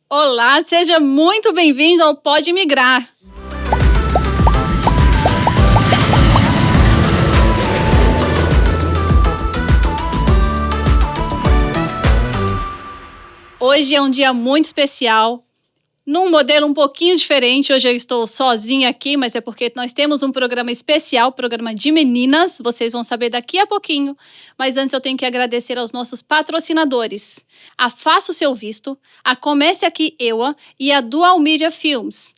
Olá, seja muito bem-vindo ao Pode Migrar. Hoje é um dia muito especial, num modelo um pouquinho diferente. Hoje eu estou sozinha aqui, mas é porque nós temos um programa especial, programa de meninas. Vocês vão saber daqui a pouquinho. Mas antes eu tenho que agradecer aos nossos patrocinadores. A Faça o Seu Visto, a Comece Aqui EUA e a Dual Media Films.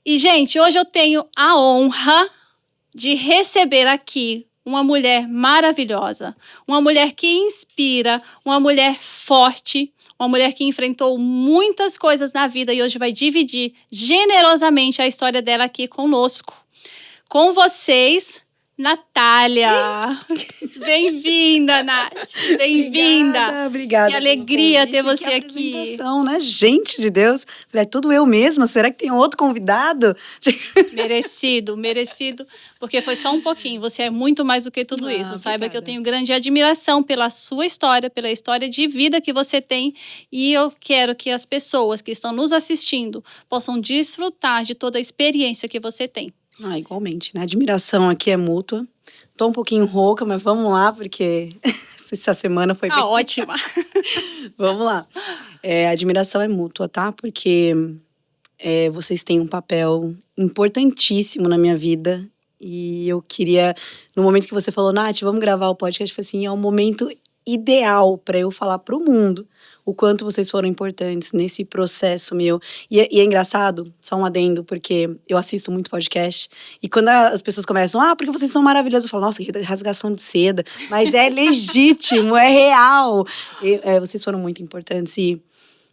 E, gente, hoje eu tenho a honra de receber aqui uma mulher maravilhosa, uma mulher que inspira, uma mulher forte, uma mulher que enfrentou muitas coisas na vida e hoje vai dividir generosamente a história dela aqui conosco. Com vocês, Natália. Bem-vinda, Nath. Bem-vinda. Obrigada. Que alegria ter você que aqui. apresentação, né? Gente de Deus. Falei, é tudo eu mesma? Será que tem outro convidado? Merecido, porque foi só um pouquinho. Você é muito mais do que tudo isso. Saiba que eu tenho grande admiração pela sua história, pela história de vida que você tem. E eu quero que as pessoas que estão nos assistindo possam desfrutar de toda a experiência que você tem. Igualmente, né? A admiração aqui é mútua. Tô um pouquinho rouca, mas vamos lá, porque essa semana foi bem... ótima. Vamos lá. A admiração é mútua, tá? Porque vocês têm um papel importantíssimo na minha vida. E eu queria, no momento que você falou, Nath, vamos gravar o podcast, eu falei assim, é o momento ideal para eu falar pro mundo o quanto vocês foram importantes nesse processo meu. E é engraçado, só um adendo, porque eu assisto muito podcast. E quando as pessoas começam, porque vocês são maravilhosos, eu falo, nossa, que rasgação de seda. Mas é legítimo, é real. Vocês foram muito importantes e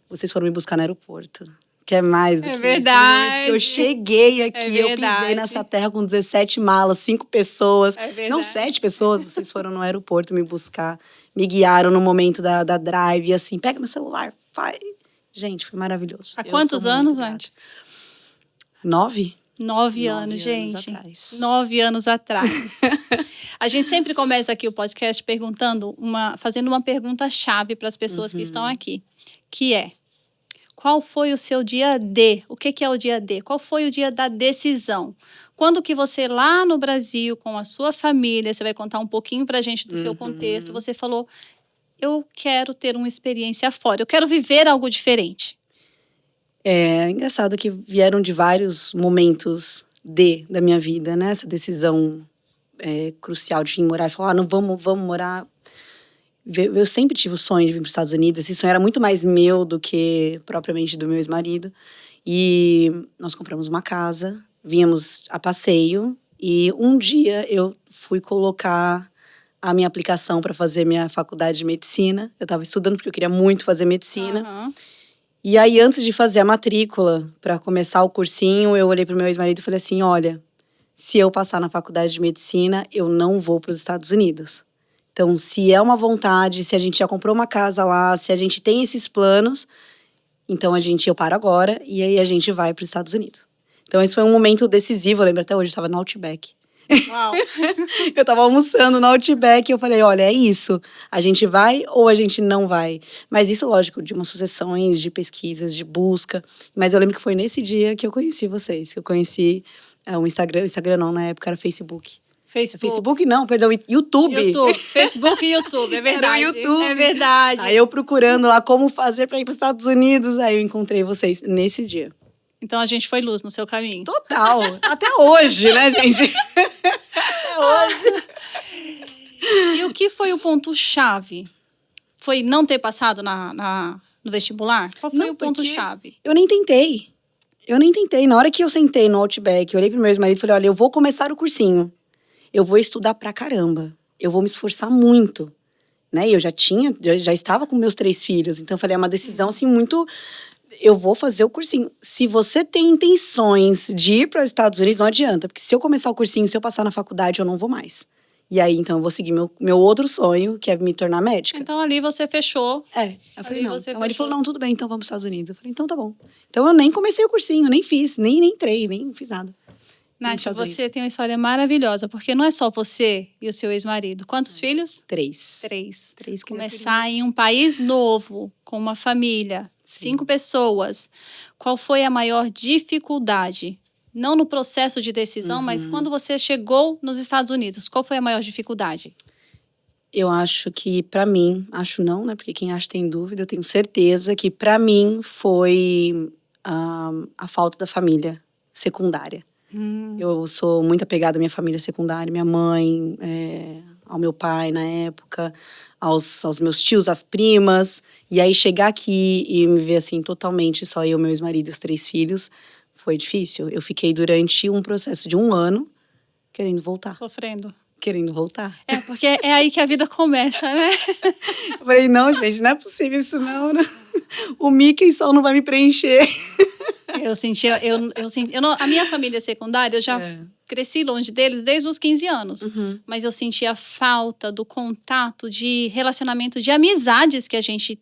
vocês foram me buscar no aeroporto. Que é mais do que verdade. Isso. Que eu cheguei aqui, eu pisei nessa terra com 17 malas, 5 pessoas. Não, 7 pessoas. Vocês foram no aeroporto me buscar. Me guiaram no momento da drive, assim, pega meu celular, vai. Gente, foi maravilhoso. Há quantos anos, Nath? 9? 9 anos, gente. 9 anos atrás. A gente sempre começa aqui o podcast fazendo uma pergunta-chave para as pessoas que estão aqui, que é: qual foi o seu dia D? O que é o dia D? Qual foi o dia da decisão? Quando que você, lá no Brasil, com a sua família, você vai contar um pouquinho pra gente do seu contexto, você falou, eu quero ter uma experiência fora, eu quero viver algo diferente. É engraçado que vieram de vários momentos da minha vida, né? Essa decisão crucial de vir morar e falar, não, vamos morar. Eu sempre tive o sonho de vir para os Estados Unidos. Esse sonho era muito mais meu do que propriamente do meu ex-marido. E nós compramos uma casa, vínhamos a passeio. E um dia eu fui colocar a minha aplicação para fazer minha faculdade de medicina. Eu estava estudando porque eu queria muito fazer medicina. E aí, antes de fazer a matrícula, para começar o cursinho, eu olhei para o meu ex-marido e falei assim, olha, se eu passar na faculdade de medicina, eu não vou para os Estados Unidos. Então, se é uma vontade, se a gente já comprou uma casa lá, se a gente tem esses planos, então eu paro agora e aí a gente vai para os Estados Unidos. Então, esse foi um momento decisivo, eu lembro até hoje, eu estava no Outback. Uau. Eu estava almoçando no Outback e eu falei, olha, é isso, a gente vai ou a gente não vai? Mas isso, lógico, de umas sucessões de pesquisas, de busca. Mas eu lembro que foi nesse dia que eu conheci vocês, que eu conheci o Instagram não, na época era Facebook. Facebook não, perdão, YouTube. Facebook e YouTube, é verdade. Era o YouTube. É verdade. Aí eu procurando lá como fazer para ir para os Estados Unidos, aí eu encontrei vocês nesse dia. Então a gente foi luz no seu caminho. Total. Até hoje, né, gente? Até hoje. E o que foi o ponto-chave? Foi não ter passado no vestibular? Qual foi o ponto-chave? Eu nem tentei. Na hora que eu sentei no Outback, eu olhei pro meu ex-marido e falei, olha, eu vou começar o cursinho. Eu vou estudar pra caramba. Eu vou me esforçar muito. Né? E eu já estava com meus 3 filhos. Então, eu falei, é uma decisão, assim, muito... Eu vou fazer o cursinho. Se você tem intenções de ir para os Estados Unidos, não adianta. Porque se eu começar o cursinho, se eu passar na faculdade, eu não vou mais. E aí, então, eu vou seguir meu outro sonho, que é me tornar médica. Então, ali você fechou. Eu falei, não. Então, ele falou, não, tudo bem, então vamos para os Estados Unidos. Eu falei, então tá bom. Então, eu nem comecei o cursinho, nem fiz, nem entrei, nem fiz nada. Nath, você tem uma história maravilhosa, porque não é só você e o seu ex-marido. Quantos filhos? 3. 3. Começar em um país novo, com uma família. 5 pessoas. Qual foi a maior dificuldade? Não no processo de decisão, mas quando você chegou nos Estados Unidos, qual foi a maior dificuldade? Eu acho que, pra mim, acho não, né? Porque quem acha tem dúvida, eu tenho certeza que, pra mim, foi a falta da família secundária. Eu sou muito apegada à minha família secundária, minha mãe, ao meu pai na época, aos meus tios, às primas. E aí chegar aqui e me ver assim, totalmente só eu, meu ex-marido e os 3 filhos, foi difícil. Eu fiquei durante um processo de 1 ano querendo voltar. Sofrendo. Querendo voltar. Porque é aí que a vida começa, né? Eu falei, não, gente, não é possível isso não. O Mickey só não vai me preencher. Eu senti, a minha família secundária, eu já cresci longe deles desde os 15 anos. Mas eu sentia falta do contato de relacionamento, de amizades que a gente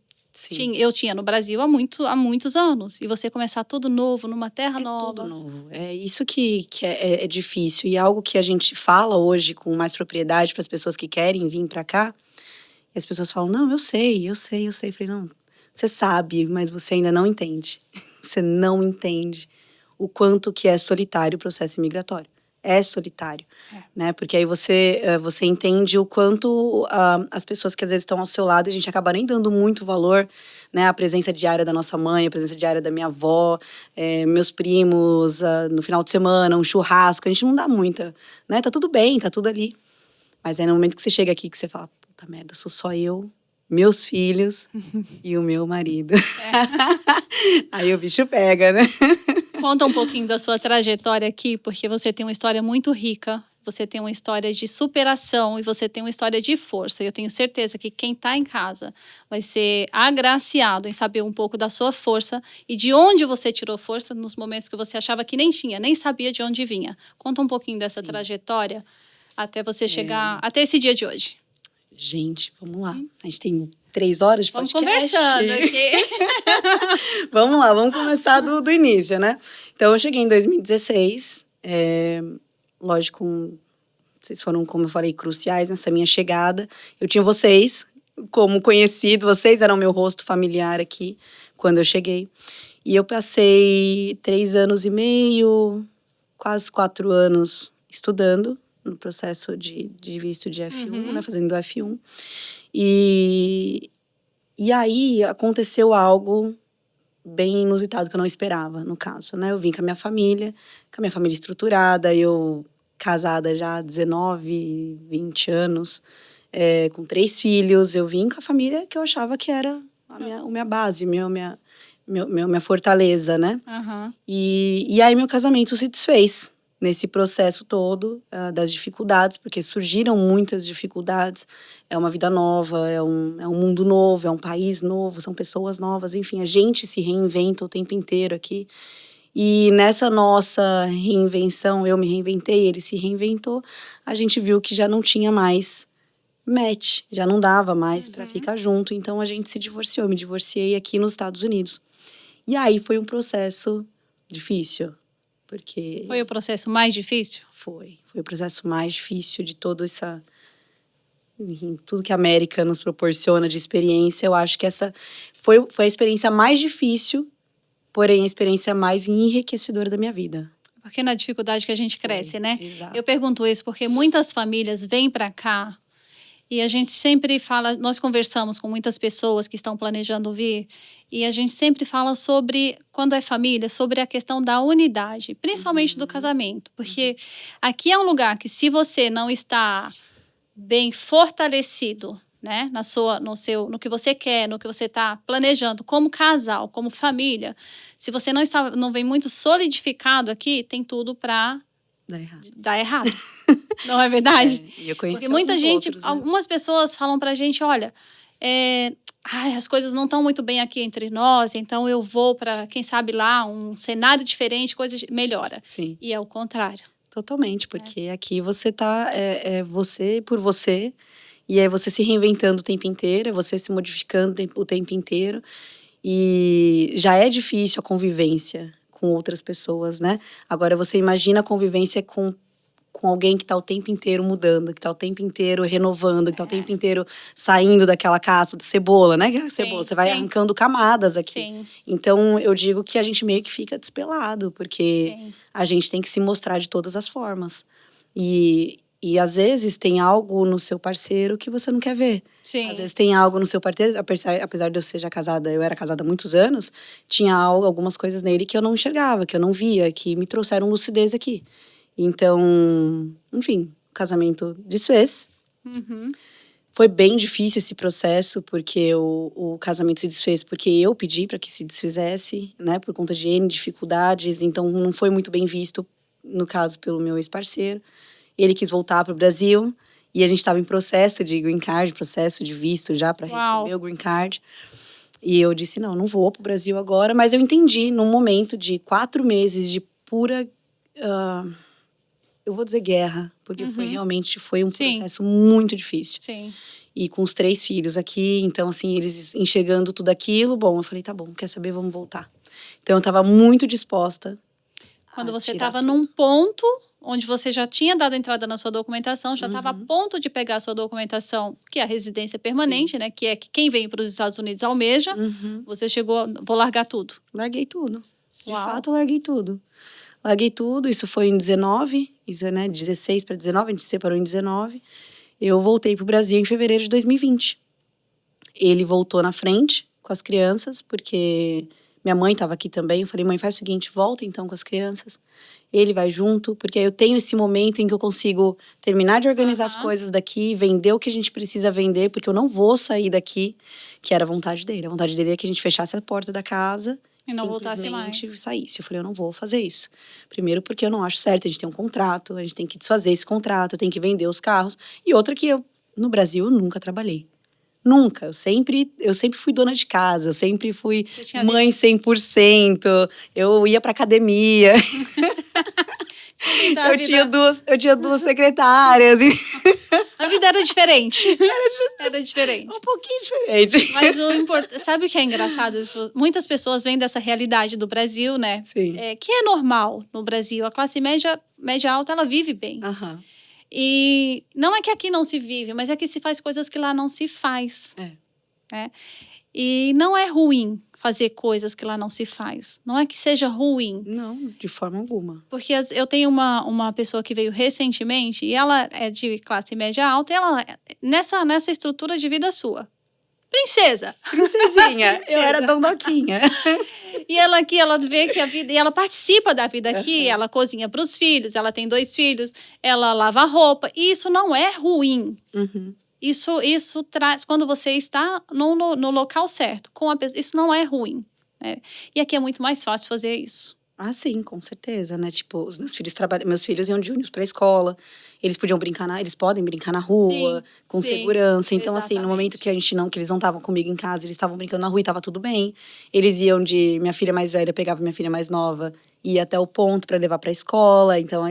tinha. Eu tinha no Brasil há muitos anos. E você começar tudo novo, numa terra nova. Tudo novo. É isso que é difícil. E é algo que a gente fala hoje com mais propriedade para as pessoas que querem vir para cá. E as pessoas falam, não, eu sei. Eu falei, não, você sabe, mas você ainda não entende. Você não entende o quanto que é solitário o processo imigratório. É solitário, né? Porque aí você entende o quanto as pessoas que às vezes estão ao seu lado, a gente acaba nem dando muito valor, né? A presença diária da nossa mãe, a presença diária da minha avó, meus primos, no final de semana, um churrasco, a gente não dá muita, né? Tá tudo bem, tá tudo ali. Mas é no momento que você chega aqui que você fala, puta merda, sou só eu, meus filhos e o meu marido. Aí o bicho pega, né? Conta um pouquinho da sua trajetória aqui, porque você tem uma história muito rica, você tem uma história de superação e você tem uma história de força. Eu tenho certeza que quem está em casa vai ser agraciado em saber um pouco da sua força e de onde você tirou força nos momentos que você achava que nem tinha, nem sabia de onde vinha. Conta um pouquinho dessa trajetória até você chegar até esse dia de hoje. Gente, vamos lá. A gente tem 3 horas de podcast. Vamos conversando aqui. Vamos lá, vamos começar do início, né? Então, eu cheguei em 2016. Lógico, vocês foram, como eu falei, cruciais nessa minha chegada. Eu tinha vocês como conhecidos, vocês eram meu rosto familiar aqui quando eu cheguei. E eu passei 3 anos e meio, quase 4 anos estudando no processo de visto de F1, né, fazendo o F1. E aí aconteceu algo bem inusitado que eu não esperava, no caso, né? Eu vim com a minha família estruturada, eu casada já há 19, 20 anos, com 3 filhos. Eu vim com a família que eu achava que era a minha base, minha fortaleza, né? E aí meu casamento se desfez nesse processo todo das dificuldades, porque surgiram muitas dificuldades. É uma vida nova, é um mundo novo, é um país novo, são pessoas novas, enfim, a gente se reinventa o tempo inteiro aqui. E nessa nossa reinvenção, eu me reinventei, ele se reinventou, a gente viu que já não tinha mais match, já não dava mais para ficar junto, então a gente se divorciou. Eu me divorciei aqui nos Estados Unidos. E aí foi um processo difícil. Porque foi o processo mais difícil? Foi o processo mais difícil de toda essa... Enfim, tudo que a América nos proporciona de experiência. Eu acho que essa foi a experiência mais difícil, porém a experiência mais enriquecedora da minha vida. Porque na dificuldade que a gente cresce, né? Exato. Eu pergunto isso porque muitas famílias vêm para cá e a gente sempre fala, nós conversamos com muitas pessoas que estão planejando vir, e a gente sempre fala sobre, quando é família, sobre a questão da unidade, principalmente do casamento. Porque aqui é um lugar que, se você não está bem fortalecido, né, no que você quer, no que você está planejando como casal, como família, se você não vem muito solidificado aqui, tem tudo para dar errado. Não é verdade? E eu conheci porque muita gente, outros, né? Algumas pessoas falam pra gente, olha, as coisas não estão muito bem aqui entre nós, então eu vou para, quem sabe lá, um cenário diferente, coisa melhora. Sim. E é o contrário. Totalmente, porque aqui você tá, você por você, e é você se reinventando o tempo inteiro, é você se modificando o tempo inteiro, e já é difícil a convivência com outras pessoas, né? Agora você imagina a convivência com com alguém que tá o tempo inteiro mudando, que tá o tempo inteiro renovando, que tá o tempo inteiro saindo daquela casca de cebola, né? Que é a cebola, você vai arrancando camadas aqui. Sim, Então, eu digo que a gente meio que fica despelado, porque sim. a gente tem que se mostrar de todas as formas. E às vezes tem algo no seu parceiro que você não quer ver. Sim. Às vezes tem algo no seu parceiro, apesar de eu ser já casada, eu era casada há muitos anos, tinha algumas coisas nele que eu não enxergava, que eu não via, que me trouxeram lucidez aqui. Então, enfim, o casamento desfez. Uhum. Foi bem difícil esse processo, porque o casamento se desfez porque eu pedi para que se desfizesse, né, por conta de N dificuldades. Então, não foi muito bem visto, no caso, pelo meu ex-parceiro. Ele quis voltar para o Brasil e a gente estava em processo de green card, processo de visto já para receber o green card. E eu disse, não vou para o Brasil agora. Mas eu entendi, num momento de 4 meses de pura... eu vou dizer guerra, porque foi um processo muito difícil. Sim. E com os 3 filhos aqui, então assim, eles enxergando tudo aquilo, bom, eu falei, tá bom, quer saber, vamos voltar. Então eu estava muito disposta. Quando você estava num ponto onde você já tinha dado entrada na sua documentação, já estava a ponto de pegar a sua documentação, que é a residência permanente, né? Que é que quem vem para os Estados Unidos almeja. Você chegou, vou largar tudo. Larguei tudo. De Uau. fato, eu larguei tudo. Larguei tudo, isso foi em 19, isso, né, 16 para 19, a gente se separou em 19. Eu voltei para o Brasil em fevereiro de 2020. Ele voltou na frente com as crianças, porque minha mãe estava aqui também. Eu falei, mãe, faz o seguinte, volta então com as crianças. Ele vai junto, porque aí eu tenho esse momento em que eu consigo terminar de organizar as coisas daqui, vender o que a gente precisa vender, porque eu não vou sair daqui, que era a vontade dele. A vontade dele é que a gente fechasse a porta da casa e não voltasse mais. Saísse. Eu falei, eu não vou fazer isso. Primeiro porque eu não acho certo, a gente tem um contrato, a gente tem que desfazer esse contrato, eu tenho que vender os carros. E outra que eu, no Brasil, eu nunca trabalhei. Nunca. Eu sempre fui dona de casa, eu sempre fui mãe 100%. Eu ia pra academia. Eu tinha duas secretárias. A vida era diferente. Era diferente. Um pouquinho diferente. Mas sabe o que é engraçado? Muitas pessoas vêm dessa realidade do Brasil, né? Sim. Que é normal no Brasil. A classe média alta, ela vive bem. E não é que aqui não se vive, mas é que se faz coisas que lá não se faz. Né? E não é ruim fazer coisas que lá não se faz. Não é que seja ruim. Não, de forma alguma. Porque eu tenho uma pessoa que veio recentemente e ela é de classe média alta e ela, nessa estrutura de vida sua. Princesinha. Eu era dondoquinha. E ela aqui, ela vê que a vida... E ela participa da vida aqui, ela cozinha para os filhos, ela tem 2 filhos, ela lava roupa. E isso não é ruim. Isso traz... Quando você está no local certo, com a pessoa, isso não é ruim. Né? E aqui é muito mais fácil fazer isso. Ah, sim, com certeza, né? Tipo, os meus filhos iam de ônibus pra escola. Eles podiam eles podem brincar na rua, com segurança. Então, assim, no momento que eles não estavam comigo em casa, eles estavam brincando na rua e tava tudo bem. Eles iam minha filha mais velha pegava minha filha mais nova, ia até o ponto para levar pra escola. Então,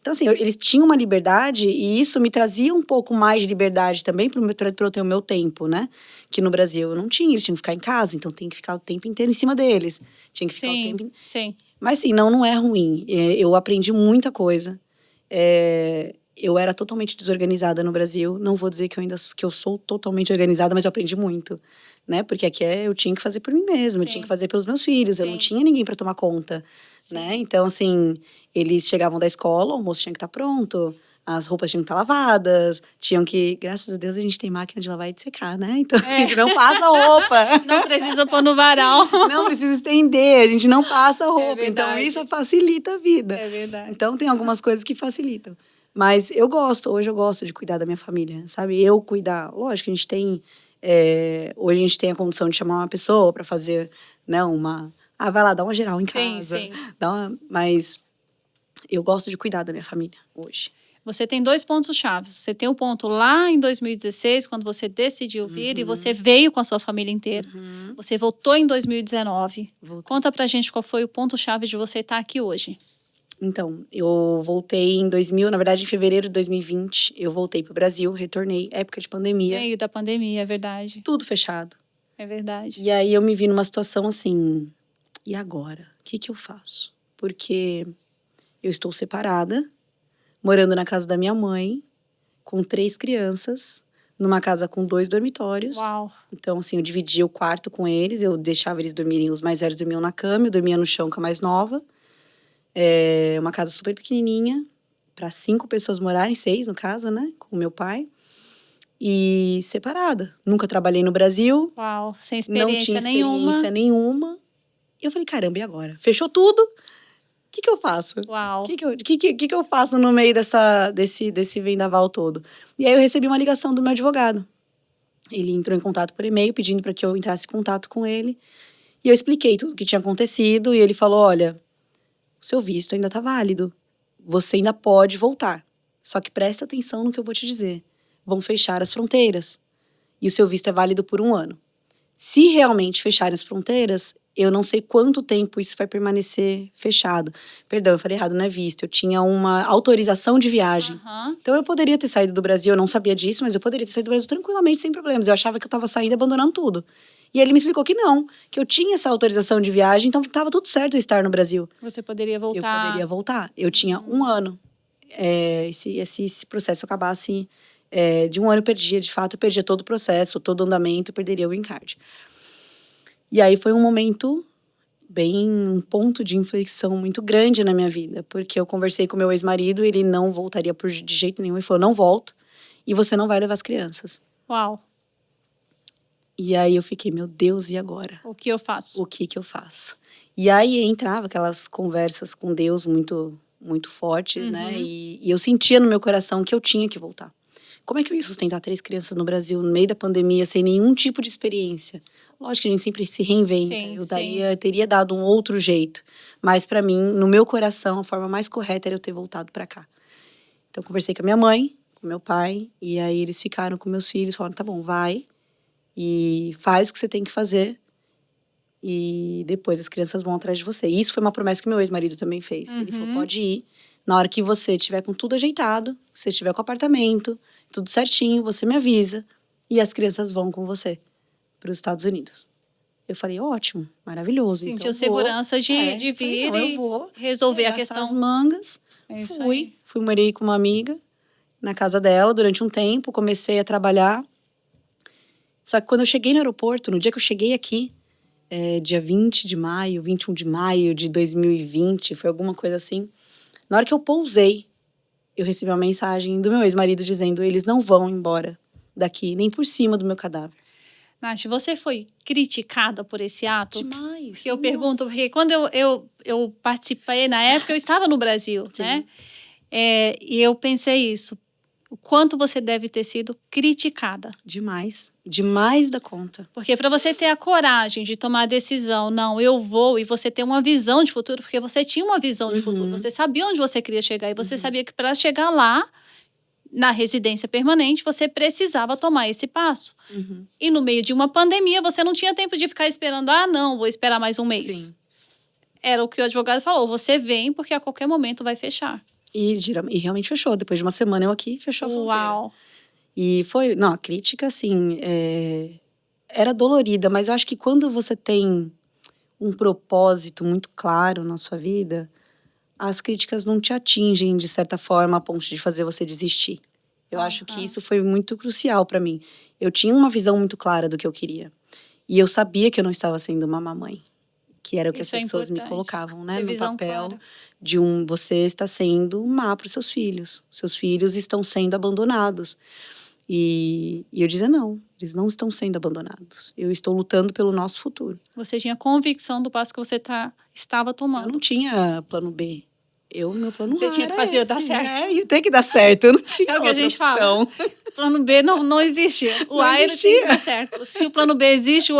assim, eles tinham uma liberdade e isso me trazia um pouco mais de liberdade também para eu ter o meu tempo, né? Que no Brasil eu não tinha, eles tinham que ficar em casa, então tem que ficar o tempo inteiro em cima deles. Tinha que ficar o tempo... Sim. Mas sim, não é ruim. Eu aprendi muita coisa. Eu era totalmente desorganizada no Brasil. Não vou dizer que eu sou totalmente organizada, mas eu aprendi muito, né? Porque aqui eu tinha que fazer por mim mesma, eu tinha que fazer pelos meus filhos, eu não tinha ninguém para tomar conta, né? Então, assim, eles chegavam da escola, o almoço tinha que estar pronto, as roupas tinham que estar lavadas, graças a Deus, a gente tem máquina de lavar e de secar, né? Então, assim, a gente não passa roupa. Não precisa pôr no varal. Não precisa estender, a gente não passa roupa. Então, isso facilita a vida. É verdade. Então, tem algumas coisas que facilitam. Mas hoje eu gosto de cuidar da minha família, sabe? Eu cuidar. Lógico, a gente tem... hoje a gente tem a condição de chamar uma pessoa para fazer, né, vai lá, dá uma geral em casa. Sim. Mas eu gosto de cuidar da minha família hoje. Você tem 2 pontos chaves. Você tem um ponto lá em 2016, quando você decidiu vir e você veio com a sua família inteira. Você voltou em 2019. Conta pra gente qual foi o ponto chave de você estar aqui hoje. Então, eu voltei em fevereiro de 2020, eu voltei pro Brasil, retornei, época de pandemia. Meio da pandemia, é verdade. Tudo fechado. É verdade. E aí eu me vi numa situação assim, e agora? O que eu faço? Porque eu estou separada, morando na casa da minha mãe, com 3 crianças, numa casa com 2 dormitórios. Uau. Então, assim, eu dividia o quarto com eles, eu deixava eles dormirem, os mais velhos dormiam na cama, eu dormia no chão com a mais nova. Uma casa super pequenininha, para 5 pessoas morarem, 6 no caso, né? Com o meu pai. E separada. Nunca trabalhei no Brasil. Uau, sem Não experiência tinha nenhuma. experiência nenhuma. E eu falei, caramba, e agora? Fechou tudo? O que eu faço? Uau. O que eu faço no meio desse vendaval todo? E aí eu recebi uma ligação do meu advogado. Ele entrou em contato por e-mail, pedindo para que eu entrasse em contato com ele. E eu expliquei tudo o que tinha acontecido. E ele falou, olha, o seu visto ainda está válido. Você ainda pode voltar. Só que presta atenção no que eu vou te dizer. Vão fechar as fronteiras. E o seu visto é válido por 1 ano. Se realmente fecharem as fronteiras, eu não sei quanto tempo isso vai permanecer fechado. Perdão, eu falei errado, não é visto. Eu tinha uma autorização de viagem. Então, eu poderia ter saído do Brasil, eu não sabia disso, mas eu poderia ter saído do Brasil tranquilamente, sem problemas. Eu achava que eu estava saindo e abandonando tudo. E ele me explicou que não, que eu tinha essa autorização de viagem, então estava tudo certo eu estar no Brasil. Você poderia voltar. Eu poderia voltar. Eu tinha 1 ano. Se esse processo acabasse de 1 ano, eu perdia, de fato, eu perdia todo o processo, todo o andamento, eu perderia o green card. E aí foi um momento um ponto de inflexão muito grande na minha vida, porque eu conversei com meu ex-marido, ele não voltaria de jeito nenhum, ele falou, não volto, e você não vai levar as crianças. Uau. E aí eu fiquei, meu Deus, e agora? O que eu faço? O que eu faço? E aí entrava aquelas conversas com Deus muito, muito fortes, né? E eu sentia no meu coração que eu tinha que voltar. Como é que eu ia sustentar 3 crianças no Brasil, no meio da pandemia, sem nenhum tipo de experiência? Lógico que a gente sempre se reinventa. Eu teria dado um outro jeito. Mas, para mim, no meu coração, a forma mais correta era eu ter voltado para cá. Então, conversei com a minha mãe, com meu pai. E aí, eles ficaram com meus filhos. Falaram, tá bom, vai. E faz o que você tem que fazer. E depois as crianças vão atrás de você. E isso foi uma promessa que meu ex-marido também fez. Ele falou, pode ir. Na hora que você tiver com tudo ajeitado, você estiver com o apartamento, tudo certinho, você me avisa. E as crianças vão com você para os Estados Unidos. Eu falei, ótimo, maravilhoso. Sentiu então, segurança de vir falei, não, eu vou resolver a questão. As mangas. Fui morei com uma amiga na casa dela durante um tempo, comecei a trabalhar. Só que quando eu cheguei no aeroporto, no dia que eu cheguei aqui, dia 20 de maio, 21 de maio de 2020, foi alguma coisa assim. Na hora que eu pousei, eu recebi uma mensagem do meu ex-marido dizendo, eles não vão embora daqui, nem por cima do meu cadáver. Nath, você foi criticada por esse ato? Demais. Que eu pergunto, porque quando eu participei, na época, eu estava no Brasil, né? E eu pensei isso. O quanto você deve ter sido criticada. Demais. Demais da conta. Porque para você ter a coragem de tomar a decisão, não, eu vou, e você ter uma visão de futuro, porque você tinha uma visão de futuro, você sabia onde você queria chegar, e você sabia que para chegar lá, na residência permanente, você precisava tomar esse passo. E no meio de uma pandemia, você não tinha tempo de ficar esperando, não, vou esperar mais um mês. Sim. Era o que o advogado falou, você vem porque a qualquer momento vai fechar. E realmente fechou. Depois de uma semana eu aqui, fechou a fronteira. Uau! E foi, não, a crítica, assim, era dolorida, mas eu acho que quando você tem um propósito muito claro na sua vida, as críticas não te atingem, de certa forma, a ponto de fazer você desistir. Eu acho que isso foi muito crucial para mim. Eu tinha uma visão muito clara do que eu queria. E eu sabia que eu não estava sendo uma mamãe. Que era o que as pessoas me colocavam, né? No papel de você está sendo má para os seus filhos. Seus filhos estão sendo abandonados. E eu dizia, não, eles não estão sendo abandonados. Eu estou lutando pelo nosso futuro. Você tinha convicção do passo que você estava tomando. Eu não tinha plano B. Meu plano A Você tinha que fazer dar certo. Ia ter que dar certo. Eu não tinha é o que a gente opção. Fala. Plano B não existe. O A ele tem que dar certo. Se o plano B existe, o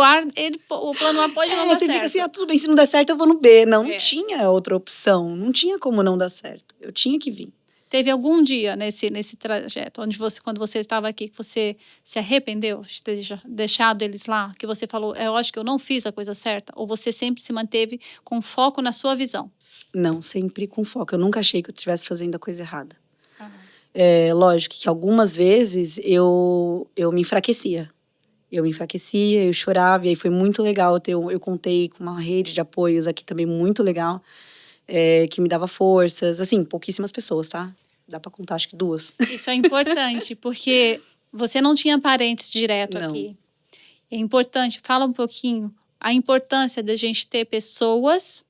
plano A pode não dar certo. Você fica assim, tudo bem, se não der certo, eu vou no B. Não tinha outra opção. Não tinha como não dar certo. Eu tinha que vir. Teve algum dia nesse trajeto, quando você estava aqui, que você se arrependeu de ter deixado eles lá? Que você falou, eu acho que eu não fiz a coisa certa? Ou você sempre se manteve com foco na sua visão? Não, sempre com foco. Eu nunca achei que eu estivesse fazendo a coisa errada. Lógico que algumas vezes eu me enfraquecia. Eu chorava, e aí foi muito legal. Eu contei com uma rede de apoios aqui também muito legal, que me dava forças. Assim, pouquíssimas pessoas, tá? dá para contar, acho que 2. Isso é importante, porque você não tinha parentes direto Não. aqui. É importante, fala um pouquinho, a importância da gente ter pessoas,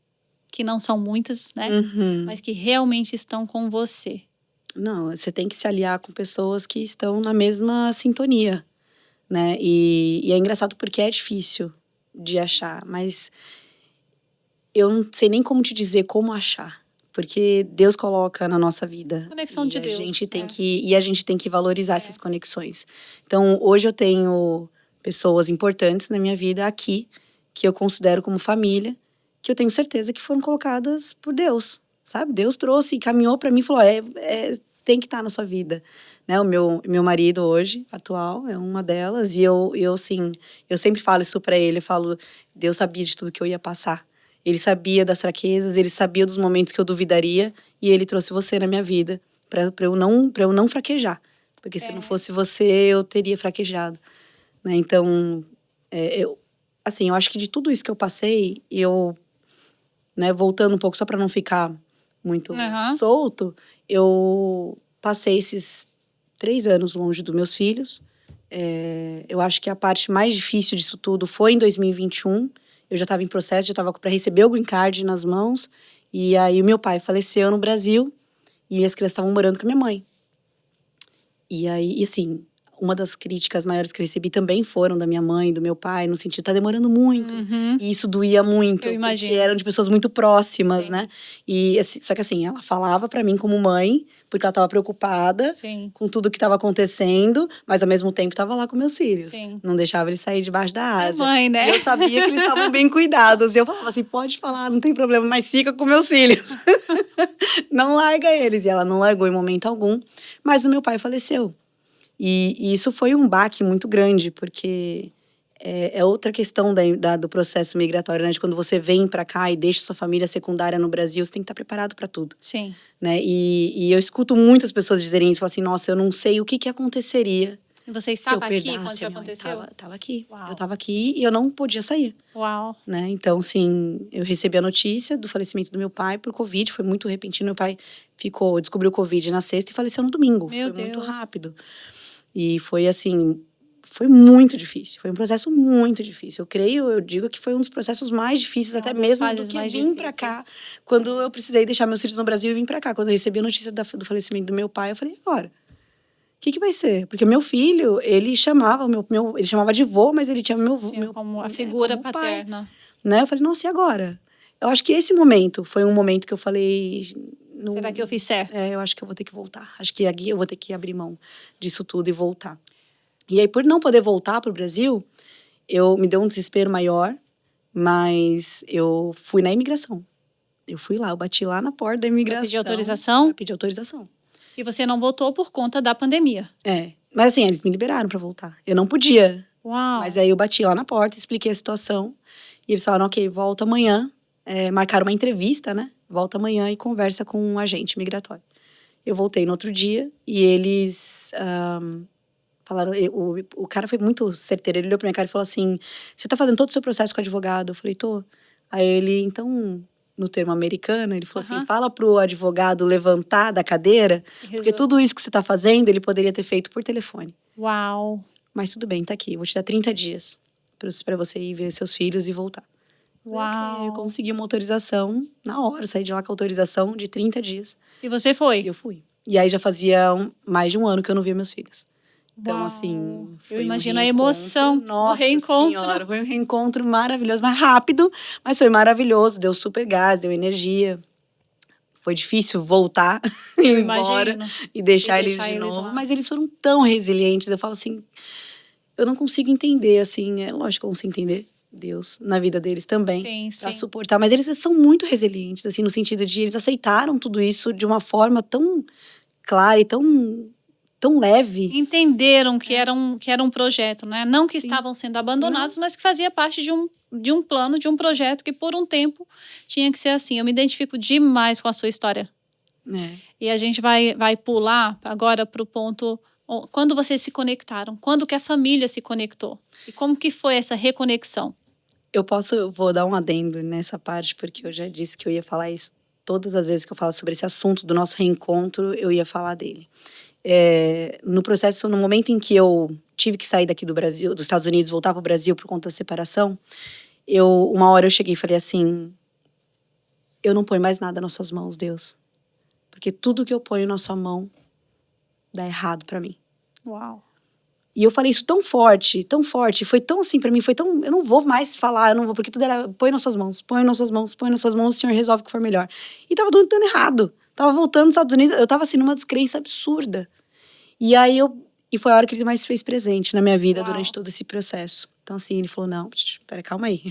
que não são muitas, né? Uhum. Mas que realmente estão com você. Não, você tem que se aliar com pessoas que estão na mesma sintonia, né? E é engraçado porque é difícil de achar, mas eu não sei nem como te dizer como achar, porque Deus coloca na nossa vida. Conexão E de a Deus. gente tem que a gente tem que valorizar essas conexões. Então, hoje eu tenho pessoas importantes na minha vida aqui que eu considero como família, que eu tenho certeza que foram colocadas por Deus, sabe? Deus trouxe e caminhou para mim e falou: tem que estar na sua vida, né? O meu marido hoje, atual, é uma delas. E eu assim, eu sempre falo isso para ele. Eu falo: Deus sabia de tudo que eu ia passar. Ele sabia das fraquezas, ele sabia dos momentos que eu duvidaria. E ele trouxe você na minha vida para eu não fraquejar. Porque se não fosse você, eu teria fraquejado, né? Então, eu acho que de tudo isso que eu passei, né, voltando um pouco só para não ficar muito solto, eu passei esses 3 anos longe dos meus filhos. Eu acho que a parte mais difícil disso tudo foi em 2021. Eu já estava em processo, já estava para receber o green card nas mãos. E aí o meu pai faleceu no Brasil e minhas crianças estavam morando com a minha mãe. E aí, assim, uma das críticas maiores que eu recebi também foram da minha mãe, do meu pai, no sentido, tá demorando muito. E isso doía muito, Eu imagino. porque eram de pessoas muito próximas, né? E, assim, só que assim, ela falava pra mim como mãe, porque ela tava preocupada com tudo que tava acontecendo, mas ao mesmo tempo tava lá com meus filhos. Não deixava eles sair debaixo da asa. Mãe, né? E eu sabia que eles estavam bem cuidados. E eu falava assim, pode falar, não tem problema, mas fica com meus filhos. Não larga eles. E ela não largou em momento algum. Mas o meu pai faleceu. E isso foi um baque muito grande, porque é outra questão do processo migratório, né? De quando você vem para cá e deixa sua família secundária no Brasil, você tem que estar preparado para tudo. Sim. Né? E eu escuto muitas pessoas dizerem isso, falam assim, nossa, eu não sei o que aconteceria. E você estava aqui quando isso aconteceu? Tava aqui. Uau. Eu tava aqui e eu não podia sair. Uau. Né? Então, assim, eu recebi a notícia do falecimento do meu pai por Covid, foi muito repentino. Meu pai descobriu Covid na sexta e faleceu no domingo. Meu foi Deus. Muito rápido. E foi assim, foi muito difícil. Foi um processo muito difícil. Eu digo que foi um dos processos mais difíceis, até mesmo do que vir para cá. Quando eu precisei deixar meus filhos no Brasil e vim para cá. Quando eu recebi a notícia do falecimento do meu pai, eu falei, agora? O que vai ser? Porque meu filho, ele chamava ele chamava de vô, mas ele tinha meu como a figura como paterna. Pai, né? Eu falei, nossa, e agora? Eu acho que esse momento foi um momento que eu falei, será que eu fiz certo? Eu acho que eu vou ter que voltar. Acho que aqui eu vou ter que abrir mão disso tudo e voltar. E aí, por não poder voltar para o Brasil, me deu um desespero maior, mas eu fui na imigração. Eu fui lá, eu bati lá na porta da imigração. Pra pedir autorização? Pra pedir autorização. E você não voltou por conta da pandemia? Mas assim, eles me liberaram para voltar. Eu não podia. Uau. Mas aí eu bati lá na porta, expliquei a situação. E eles falaram, ok, volta amanhã. Marcaram uma entrevista, né? Volta amanhã e conversa com um agente migratório. Eu voltei no outro dia e eles falaram... O cara foi muito certeiro. Ele olhou pra minha cara e falou assim, você tá fazendo todo o seu processo com o advogado? Eu falei, tô. Aí ele, então... No termo americano, ele falou assim, fala pro advogado levantar da cadeira, porque tudo isso que você tá fazendo, ele poderia ter feito por telefone. Uau. Mas tudo bem, tá aqui, vou te dar 30 dias para você ir ver seus filhos e voltar. Uau. Okay, eu consegui uma autorização, na hora, saí de lá com autorização de 30 dias. E você foi? Eu fui. E aí já fazia mais de um ano que eu não via meus filhos. Então, assim, eu imagino a emoção do reencontro. Senhora, foi um reencontro maravilhoso, mas rápido, mas foi maravilhoso, deu super gás, deu energia. Foi difícil voltar, ir embora e deixar eles de novo, mas eles foram tão resilientes. Eu falo assim, eu não consigo entender, assim, lógico que eu consigo entender Deus na vida deles também, pra suportar, mas eles são muito resilientes, assim, no sentido de eles aceitaram tudo isso de uma forma tão clara e tão leve. Entenderam que era um projeto, né? Não que estavam sendo abandonados, mas que fazia parte de um plano, de um projeto que por um tempo tinha que ser assim. Eu me identifico demais com a sua história. E a gente vai pular agora para o ponto... Quando vocês se conectaram? Quando que a família se conectou? E como que foi essa reconexão? Eu vou dar um adendo nessa parte, porque eu já disse que eu ia falar isso todas as vezes que eu falo sobre esse assunto do nosso reencontro, eu ia falar dele. No processo, no momento em que eu tive que sair daqui do Brasil, dos Estados Unidos, voltar para o Brasil por conta da separação, uma hora eu cheguei e falei assim, eu não ponho mais nada nas suas mãos, Deus. Porque tudo que eu ponho na sua mão dá errado para mim. Uau. E eu falei isso tão forte, foi tão assim pra mim, foi tão, eu não vou mais falar, eu não vou, porque tudo era, põe nas suas mãos, põe nas suas mãos, põe nas suas mãos, o Senhor resolve o que for melhor. E tava tudo dando errado, tava voltando dos Estados Unidos, eu tava assim numa descrença absurda. E aí e foi a hora que ele mais se fez presente na minha vida. Uau. Durante todo esse processo. Então assim, ele falou, não, pera, calma aí,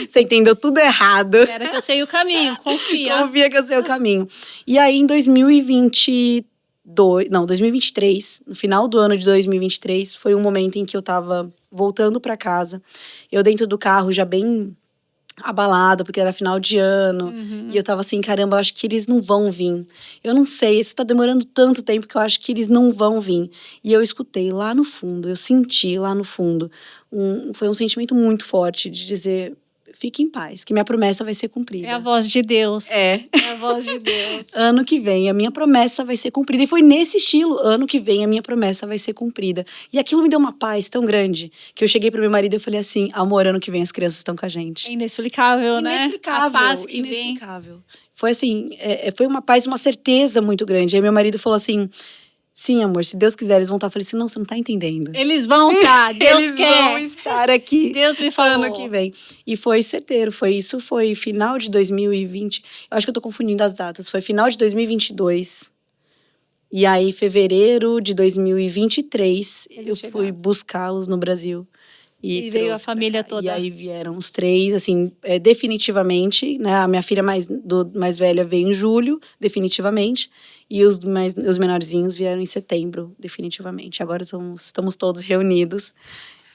você entendeu tudo errado. Espera que eu sei o caminho, confia. Confia que eu sei o caminho. E aí em 2023, no final do ano de 2023, foi um momento em que eu tava voltando pra casa. Eu dentro do carro, já bem abalada, porque era final de ano. E eu tava assim, caramba, eu acho que eles não vão vir. Eu não sei, isso tá demorando tanto tempo que eu acho que eles não vão vir. E eu escutei lá no fundo, eu senti lá no fundo. Foi um sentimento muito forte de dizer... Fique em paz, que minha promessa vai ser cumprida. É a voz de Deus. É a voz de Deus. Ano que vem, a minha promessa vai ser cumprida. E foi nesse estilo, ano que vem, a minha promessa vai ser cumprida. E aquilo me deu uma paz tão grande, que eu cheguei pro meu marido e falei assim, amor, ano que vem as crianças estão com a gente. É inexplicável, né? Inexplicável, a paz que inexplicável. Vem. Foi assim, foi uma paz, uma certeza muito grande. Aí meu marido falou assim... Sim, amor, se Deus quiser, eles vão estar. Eu falei assim, não, você não tá entendendo. Eles vão estar, Deus eles quer. Eles vão estar aqui. Deus me falou. Ano que vem. E foi certeiro, isso foi final de 2020. Eu acho que eu tô confundindo as datas. Foi final de 2022. E aí, fevereiro de 2023, eu fui buscá-los no Brasil. E veio a família toda. E aí vieram os três, assim, definitivamente, né? A minha filha mais velha veio em julho, definitivamente. E os menorzinhos vieram em setembro, definitivamente. Agora estamos todos reunidos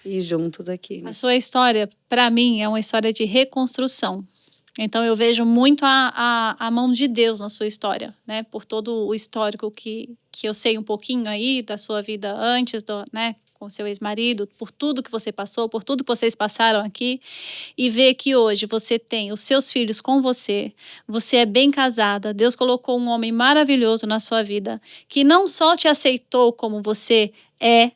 e juntos aqui. Né? A sua história, para mim, é uma história de reconstrução. Então, eu vejo muito a mão de Deus na sua história, né? Por todo o histórico que eu sei um pouquinho aí da sua vida antes, né? Com seu ex-marido, por tudo que você passou, por tudo que vocês passaram aqui, e ver que hoje você tem os seus filhos com você, você é bem casada, Deus colocou um homem maravilhoso na sua vida, que não só te aceitou como você é,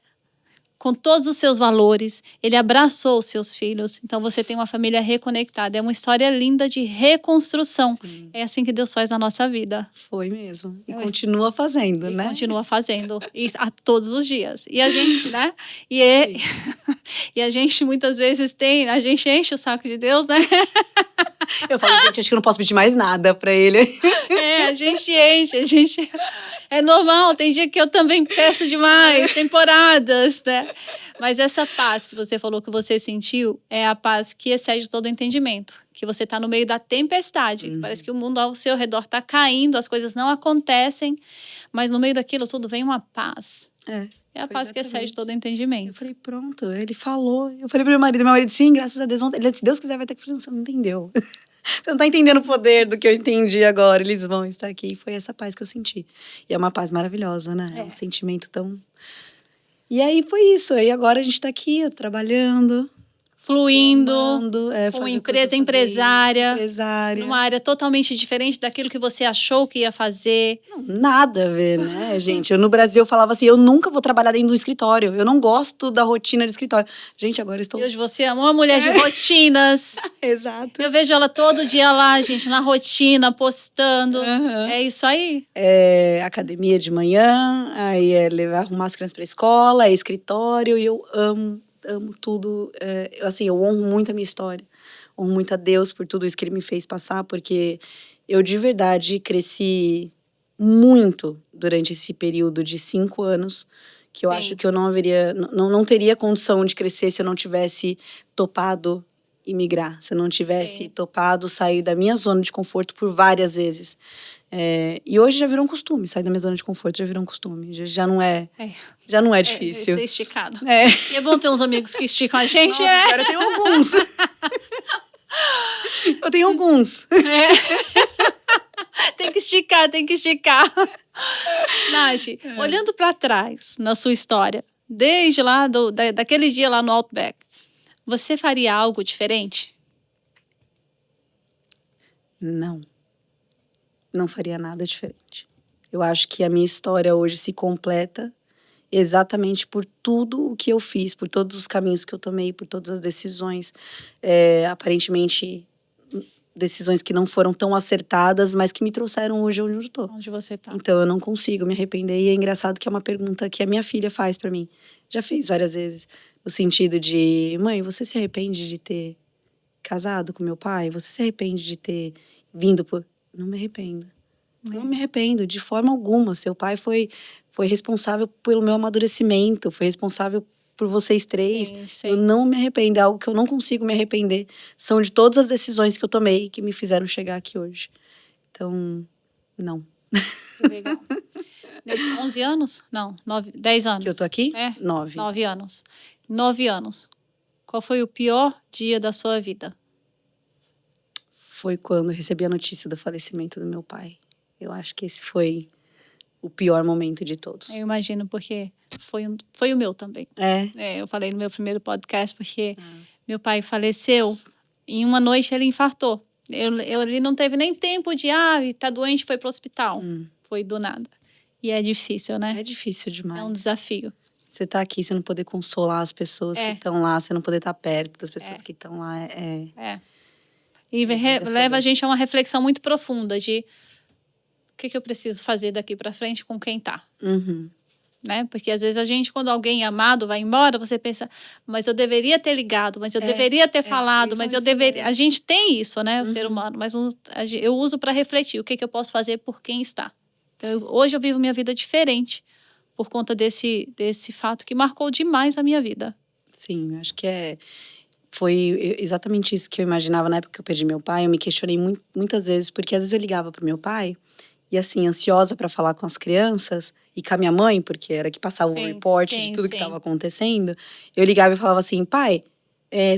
com todos os seus valores, ele abraçou os seus filhos, então você tem uma família reconectada, é uma história linda de reconstrução. Sim. É assim que Deus faz na nossa vida. Foi mesmo, e continua fazendo, né? Continua fazendo, e a todos os dias. E a gente, né? E a gente muitas vezes a gente enche o saco de Deus, né? Eu falo, gente, acho que eu não posso pedir mais nada pra ele. A gente enche, é normal, tem dia que eu também peço demais, temporadas, né? Mas essa paz que você falou que você sentiu é a paz que excede todo entendimento. Que você está no meio da tempestade. Parece que o mundo ao seu redor está caindo, as coisas não acontecem, mas no meio daquilo tudo vem uma paz. É a paz que excede todo entendimento. Eu falei, pronto, ele falou. Eu falei pro meu marido, sim, graças a Deus. Ele, se Deus quiser, vai ter que falar, você não entendeu. Você não tá entendendo o poder do que eu entendi agora. Eles vão estar aqui. E foi essa paz que eu senti. E é uma paz maravilhosa, né? É um sentimento tão... E aí foi isso. Aí agora a gente tá aqui, trabalhando... Fluindo, com empresária, numa área totalmente diferente daquilo que você achou que ia fazer. Não, nada a ver, né, gente? No Brasil eu falava assim, eu nunca vou trabalhar dentro de um escritório. Eu não gosto da rotina de escritório. Gente, agora eu estou... E hoje você é uma mulher de rotinas. Exato. Eu vejo ela todo dia lá, gente, na rotina, postando. É isso aí. É academia de manhã, aí arrumar as crianças para a escola, é escritório, e eu amo tudo, eu honro muito a minha história, honro muito a Deus por tudo isso que Ele me fez passar, porque eu de verdade cresci muito durante esse período de 5 anos, que eu acho que eu não teria condição de crescer se eu não tivesse topado imigrar, se eu não tivesse topado sair da minha zona de conforto por várias vezes. E hoje já virou um costume, sair da minha zona de conforto já virou um costume, já não é difícil. Ser esticado. E é bom ter uns amigos que esticam a gente. Nossa, agora eu tenho alguns. Eu tenho alguns. Tem que esticar. Nath, olhando para trás na sua história, desde lá, daquele dia lá no Outback, você faria algo diferente? Não. não faria nada diferente. Eu acho que a minha história hoje se completa exatamente por tudo o que eu fiz, por todos os caminhos que eu tomei, por todas as decisões, aparentemente decisões que não foram tão acertadas, mas que me trouxeram hoje onde eu estou. Onde você tá. Então eu não consigo me arrepender. E é engraçado que é uma pergunta que a minha filha faz pra mim. Já fez várias vezes. No sentido de, mãe, você se arrepende de ter casado com meu pai? Você se arrepende de ter vindo por... Não me arrependo. Não me arrependo, de forma alguma. Seu pai foi responsável pelo meu amadurecimento, foi responsável por vocês três. Sim. Eu não me arrependo, é algo que eu não consigo me arrepender. São de todas as decisões que eu tomei que me fizeram chegar aqui hoje. Então, não. Que legal. 11 anos? Não, 10 anos. Que eu tô aqui? É? 9. 9 anos. 9 anos. Qual foi o pior dia da sua vida? Foi quando eu recebi a notícia do falecimento do meu pai. Eu acho que esse foi o pior momento de todos. Eu imagino, porque foi o meu também. Eu falei no meu primeiro podcast, porque meu pai faleceu. Em uma noite ele infartou. Ele não teve nem tempo de, tá doente, foi pro hospital. Foi do nada. E é difícil, né? É difícil demais. É um desafio. Você tá aqui, você não poder consolar as pessoas que estão lá, você não poder estar perto das pessoas que estão lá. E leva a gente a uma reflexão muito profunda de o que eu preciso fazer daqui para frente com quem tá. Né? Porque às vezes a gente, quando alguém amado vai embora, você pensa, mas eu deveria ter ligado, mas eu deveria ter falado, mas eu deveria... A gente tem isso, né? O ser humano, mas eu uso para refletir o que eu posso fazer por quem está. Então, hoje eu vivo minha vida diferente por conta desse fato que marcou demais a minha vida. Sim, acho que foi exatamente isso que eu imaginava na época que eu perdi meu pai. Eu me questionei muitas vezes, porque às vezes eu ligava pro meu pai e assim, ansiosa para falar com as crianças e com a minha mãe, porque era que passava o reporte de tudo que estava acontecendo. Eu ligava e falava assim, pai,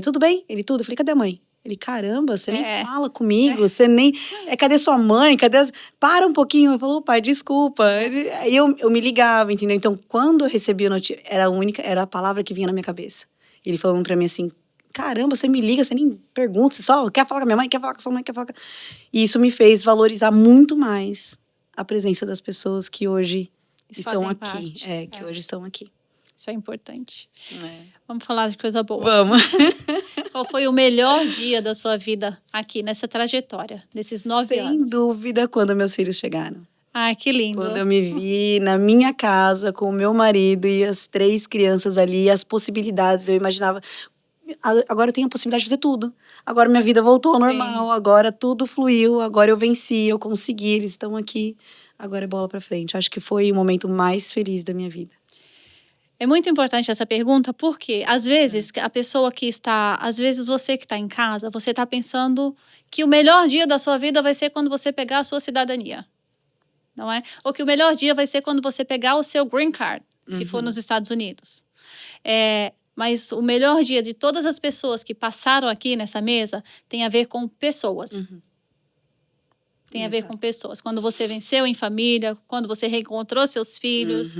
tudo bem? Ele, tudo. Eu falei, cadê a mãe? Ele, caramba, você nem fala comigo, você nem... cadê sua mãe? Para um pouquinho. Eu falo, pai, desculpa. Aí eu me ligava, entendeu? Então, quando eu recebia a notícia, era a palavra que vinha na minha cabeça. Ele falando pra mim assim, caramba, você me liga, você nem pergunta, você só quer falar com a minha mãe, quer falar com a sua mãe, quer falar com... E isso me fez valorizar muito mais a presença das pessoas que hoje estão aqui. Que hoje estão aqui. Isso é importante. Vamos falar de coisa boa. Vamos. Qual foi o melhor dia da sua vida aqui, nessa trajetória, nesses 9 anos? Sem dúvida, quando meus filhos chegaram. Que lindo. Quando eu me vi na minha casa com o meu marido e as 3 crianças ali, as possibilidades, eu imaginava... Agora eu tenho a possibilidade de fazer tudo. Agora minha vida voltou ao normal, agora tudo fluiu, agora eu venci, eu consegui, eles estão aqui. Agora é bola pra frente. Acho que foi o momento mais feliz da minha vida. É muito importante essa pergunta, porque às vezes a pessoa que está, às vezes você que está em casa, você está pensando que o melhor dia da sua vida vai ser quando você pegar a sua cidadania, não é? Ou que o melhor dia vai ser quando você pegar o seu green card, se for nos Estados Unidos. Mas o melhor dia de todas as pessoas que passaram aqui nessa mesa tem a ver com pessoas. Tem a ver com pessoas. Quando você venceu em família, quando você reencontrou seus filhos.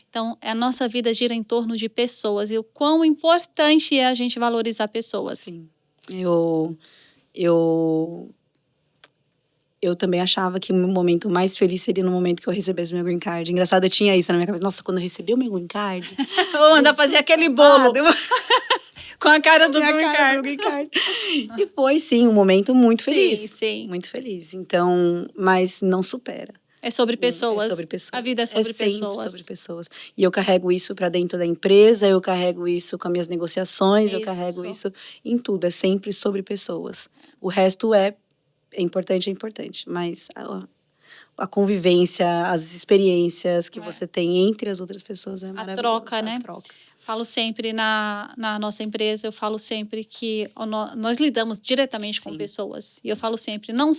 Então, a nossa vida gira em torno de pessoas. E o quão importante é a gente valorizar pessoas. Sim. Eu também achava que o meu momento mais feliz seria no momento que eu recebesse meu green card. Engraçado, eu tinha isso na minha cabeça. Nossa, quando eu recebi o meu green card... Vou mandar fazer aquele bolo. Com a cara do green card. E foi, sim, um momento muito feliz. Sim. Muito feliz. Então, mas não supera. É sobre pessoas. É sobre pessoas. A vida é sobre pessoas. Sobre pessoas. E eu carrego isso pra dentro da empresa, eu carrego isso com as minhas negociações, eu carrego isso em tudo. É sempre sobre pessoas. O resto é importante, mas a convivência, as experiências que você tem entre as outras pessoas é maravilhosa. A troca, né? Falo sempre na nossa empresa, eu falo sempre que nós lidamos diretamente com pessoas. E eu falo sempre, não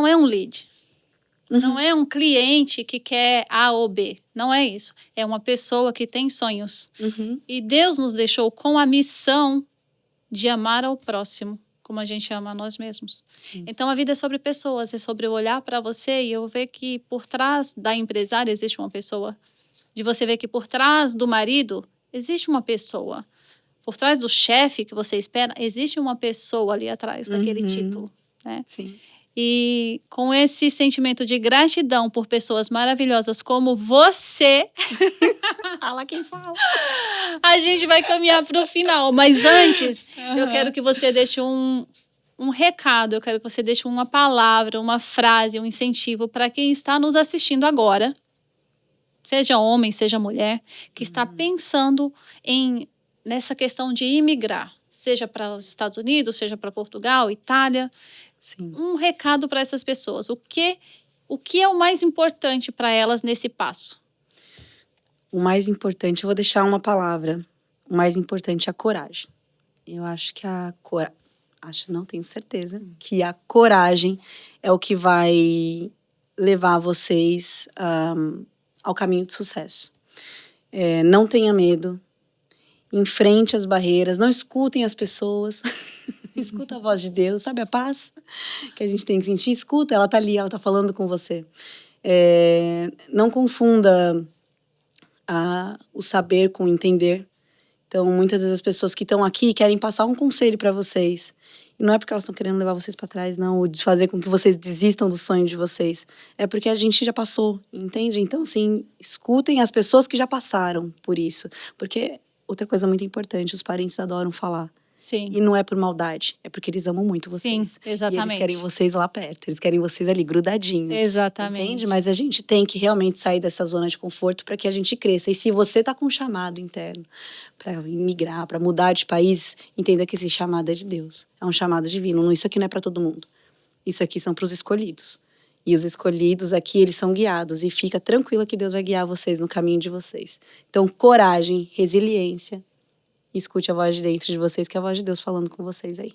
é um lead. Não é um cliente que quer A ou B. Não é isso. É uma pessoa que tem sonhos. E Deus nos deixou com a missão de amar ao próximo, como a gente ama a nós mesmos. Então, a vida é sobre pessoas. É sobre eu olhar para você e eu ver que por trás da empresária existe uma pessoa. De você ver que por trás do marido existe uma pessoa. Por trás do chefe que você espera, existe uma pessoa ali atrás daquele título. Né? Sim. E com esse sentimento de gratidão por pessoas maravilhosas como você, Fala quem fala. a gente vai caminhar para o final. Mas antes, eu quero que você deixe um recado, eu quero que você deixe uma palavra, uma frase, um incentivo para quem está nos assistindo agora, seja homem, seja mulher, que está pensando nessa questão de imigrar, seja para os Estados Unidos, seja para Portugal, Itália. Sim. Um recado para essas pessoas. O que é o mais importante para elas nesse passo? O mais importante, eu vou deixar uma palavra. O mais importante é a coragem. Eu acho que não tenho certeza, que a coragem é o que vai levar vocês ao caminho de sucesso. Não tenha medo, enfrente as barreiras, não escutem as pessoas, escuta a voz de Deus, sabe a paz que a gente tem que sentir? Escuta, ela tá ali, ela tá falando com você. Não confunda o saber com o entender. Então, muitas vezes as pessoas que estão aqui querem passar um conselho para vocês. E não é porque elas estão querendo levar vocês para trás, não, ou fazer com que vocês desistam do sonho de vocês. É porque a gente já passou, entende? Então, assim, escutem as pessoas que já passaram por isso. Porque outra coisa muito importante, os parentes adoram falar. Sim. E não é por maldade, é porque eles amam muito vocês. Sim, exatamente. E eles querem vocês lá perto, eles querem vocês ali grudadinho. Exatamente. Entende? Mas a gente tem que realmente sair dessa zona de conforto para que a gente cresça. E se você tá com um chamado interno para imigrar, para mudar de país, entenda que esse chamado é de Deus. É um chamado divino. Isso aqui não é para todo mundo. Isso aqui são para os escolhidos. E os escolhidos aqui, eles são guiados. E fica tranquila que Deus vai guiar vocês no caminho de vocês. Então, coragem, resiliência. Escute a voz de dentro de vocês, que é a voz de Deus falando com vocês aí.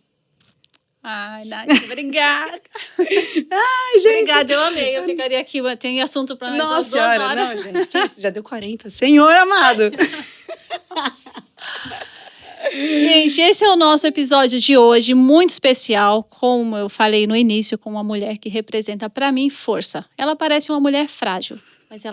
Ai, Nath, obrigada. Ai, gente. Obrigada, eu amei. Eu ficaria aqui, tem assunto para mais umas 2 horas. Não, gente, que isso? Já deu 40. Senhor amado. Gente, esse é o nosso episódio de hoje, muito especial, como eu falei no início, com uma mulher que representa para mim força. Ela parece uma mulher frágil, mas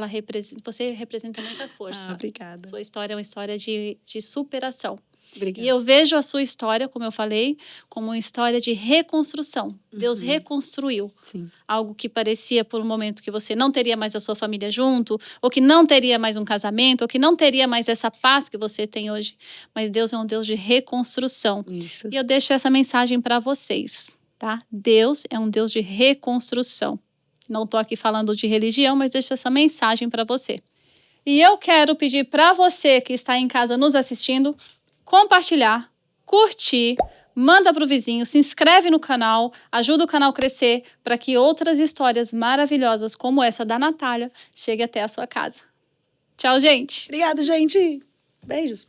você representa muita força. Obrigada. Sua história é uma história de superação. Obrigada. E eu vejo a sua história, como eu falei, como uma história de reconstrução. Deus reconstruiu. Sim. Algo que parecia por um momento que você não teria mais a sua família junto, ou que não teria mais um casamento, ou que não teria mais essa paz que você tem hoje. Mas Deus é um Deus de reconstrução. Isso. E eu deixo essa mensagem para vocês, tá? Deus é um Deus de reconstrução. Não estou aqui falando de religião, mas deixo essa mensagem para você. E eu quero pedir para você que está em casa nos assistindo, compartilhar, curtir, manda para o vizinho, se inscreve no canal, ajuda o canal a crescer para que outras histórias maravilhosas como essa da Natália cheguem até a sua casa. Tchau, gente! Obrigada, gente. Beijos.